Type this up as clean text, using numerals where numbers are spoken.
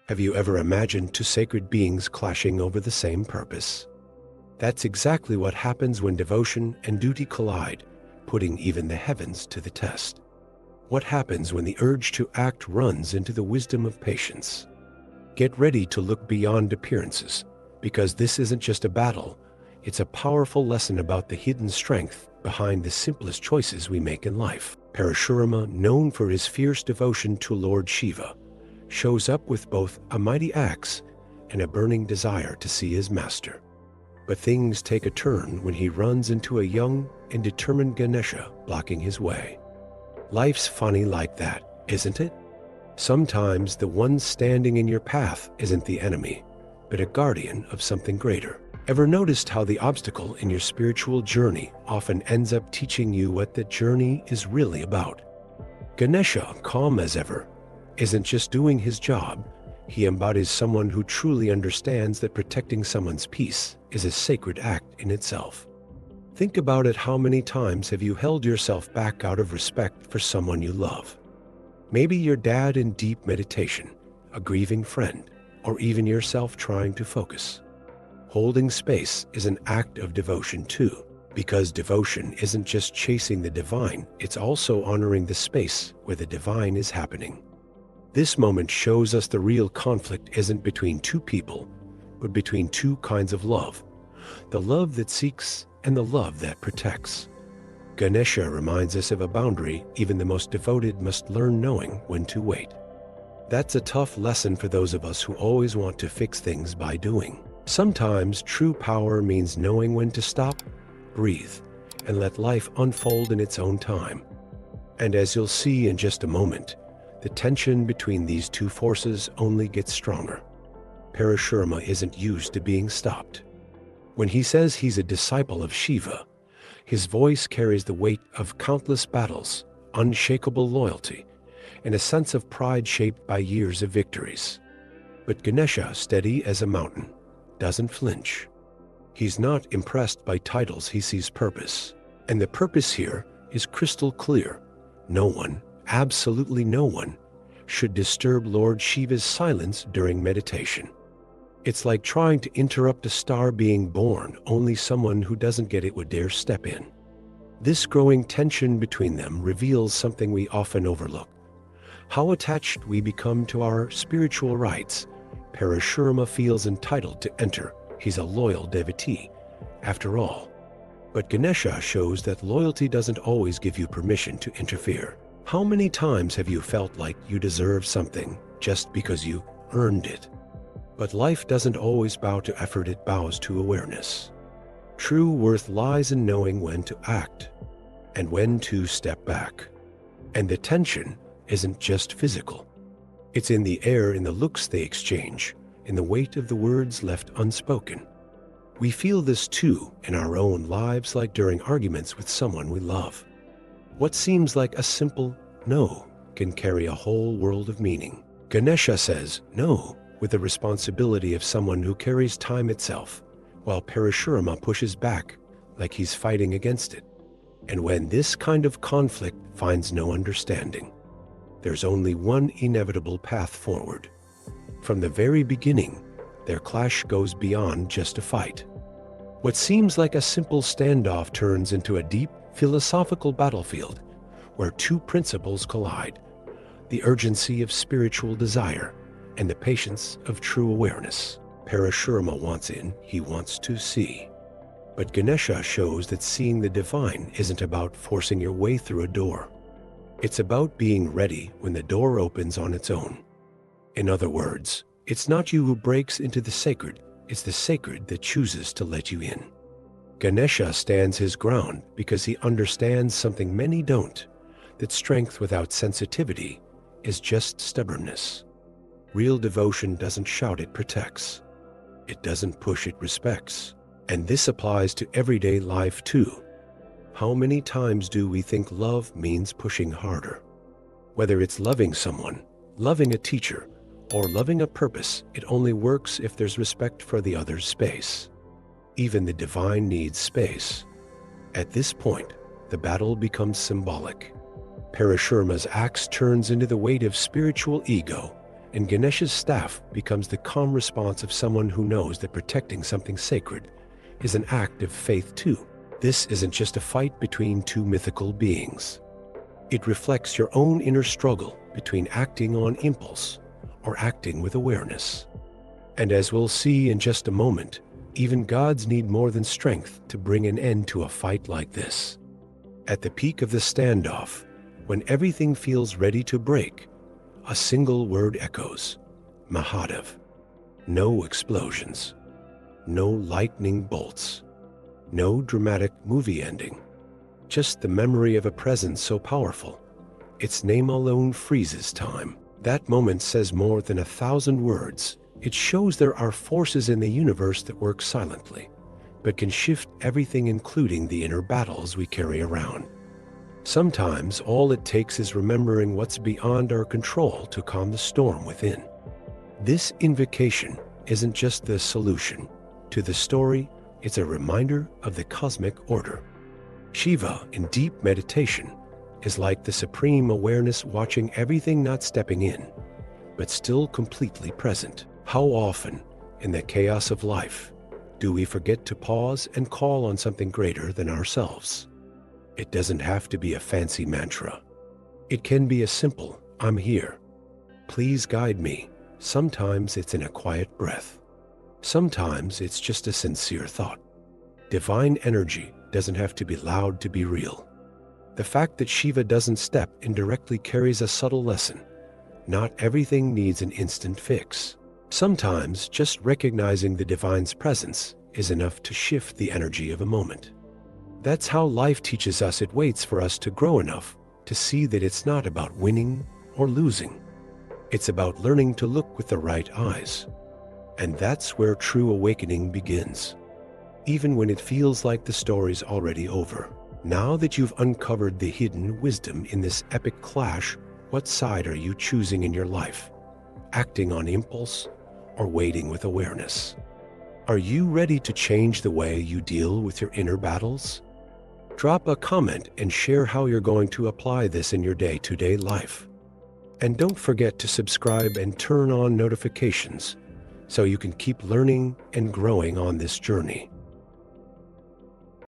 Have you ever imagined two sacred beings clashing over the same purpose? That's exactly what happens when devotion and duty collide, putting even the heavens to the test. What happens when the urge to act runs into the wisdom of patience? Get ready to look beyond appearances, because this isn't just a battle, it's a powerful lesson about the hidden strength behind the simplest choices we make in life. Parashurama, known for his fierce devotion to Lord Shiva, shows up with both a mighty axe and a burning desire to see his master. But things take a turn when he runs into a young and determined Ganesha blocking his way. Life's funny like that, isn't it? Sometimes the one standing in your path isn't the enemy, but a guardian of something greater. Ever noticed how the obstacle in your spiritual journey often ends up teaching you what the journey is really about? Ganesha, calm as ever, isn't just doing his job. He embodies someone who truly understands that protecting someone's peace is a sacred act in itself. Think about it. How many times have you held yourself back out of respect for someone you love? Maybe your dad in deep meditation, a grieving friend, or even yourself trying to focus. Holding space is an act of devotion too, because devotion isn't just chasing the divine, it's also honoring the space where the divine is happening. This moment shows us the real conflict isn't between two people, but between two kinds of love: the love that seeks and the love that protects. Ganesha reminds us of a boundary even the most devoted must learn, knowing when to wait. That's a tough lesson for those of us who always want to fix things by doing. Sometimes true power means knowing when to stop, breathe, and let life unfold in its own time. And as you'll see in just a moment, the tension between these two forces only gets stronger. Parashurama isn't used to being stopped. When he says he's a disciple of Shiva, his voice carries the weight of countless battles, unshakable loyalty, and a sense of pride shaped by years of victories. But Ganesha, steady as a mountain, doesn't flinch. He's not impressed by titles, he sees purpose. And the purpose here is crystal clear. No one, absolutely no one, should disturb Lord Shiva's silence during meditation. It's like trying to interrupt a star being born. Only someone who doesn't get it would dare step in. This growing tension between them reveals something we often overlook: how attached we become to our spiritual rights. Parashurama feels entitled to enter. He's a loyal devotee, after all. But Ganesha shows that loyalty doesn't always give you permission to interfere. How many times have you felt like you deserve something just because you earned it? But life doesn't always bow to effort, it bows to awareness. True worth lies in knowing when to act and when to step back. And the tension isn't just physical. It's in the air, in the looks they exchange, in the weight of the words left unspoken. We feel this too in our own lives, like during arguments with someone we love. What seems like a simple no can carry a whole world of meaning. Ganesha says no with the responsibility of someone who carries time itself, while Parashurama pushes back like he's fighting against it. And when this kind of conflict finds no understanding, there's only one inevitable path forward. From the very beginning, their clash goes beyond just a fight. What seems like a simple standoff turns into a deep philosophical battlefield where two principles collide: the urgency of spiritual desire and the patience of true awareness. Parashurama wants in, he wants to see. But Ganesha shows that seeing the divine isn't about forcing your way through a door. It's about being ready when the door opens on its own. In other words, it's not you who breaks into the sacred, it's the sacred that chooses to let you in. Ganesha stands his ground because he understands something many don't: that strength without sensitivity is just stubbornness. Real devotion doesn't shout, it protects. It doesn't push, it respects. And this applies to everyday life too. How many times do we think love means pushing harder? Whether it's loving someone, loving a teacher, or loving a purpose, it only works if there's respect for the other's space. Even the divine needs space. At this point, the battle becomes symbolic. Parashurama's axe turns into the weight of spiritual ego, and Ganesha's staff becomes the calm response of someone who knows that protecting something sacred is an act of faith too. This isn't just a fight between two mythical beings. It reflects your own inner struggle between acting on impulse or acting with awareness. And as we'll see in just a moment, even gods need more than strength to bring an end to a fight like this. At the peak of the standoff, when everything feels ready to break, a single word echoes: Mahadev. No explosions, no lightning bolts, no dramatic movie ending. Just the memory of a presence so powerful, its name alone freezes time. That moment says more than 1,000 words. It shows there are forces in the universe that work silently, but can shift everything, including the inner battles we carry around. Sometimes all it takes is remembering what's beyond our control to calm the storm within. This invocation isn't just the solution to the story, it's a reminder of the cosmic order. Shiva, in deep meditation, is like the supreme awareness, watching everything, not stepping in, but still completely present. How often, in the chaos of life, do we forget to pause and call on something greater than ourselves? It doesn't have to be a fancy mantra. It can be a simple, "I'm here. Please guide me." Sometimes it's in a quiet breath. Sometimes it's just a sincere thought. Divine energy doesn't have to be loud to be real. The fact that Shiva doesn't step in directly carries a subtle lesson. Not everything needs an instant fix. Sometimes just recognizing the divine's presence is enough to shift the energy of a moment. That's how life teaches us. It waits for us to grow enough to see that it's not about winning or losing. It's about learning to look with the right eyes. And that's where true awakening begins. Even when it feels like the story's already over. Now that you've uncovered the hidden wisdom in this epic clash, what side are you choosing in your life? Acting on impulse or waiting with awareness? Are you ready to change the way you deal with your inner battles? Drop a comment and share how you're going to apply this in your day-to-day life. And don't forget to subscribe and turn on notifications so you can keep learning and growing on this journey.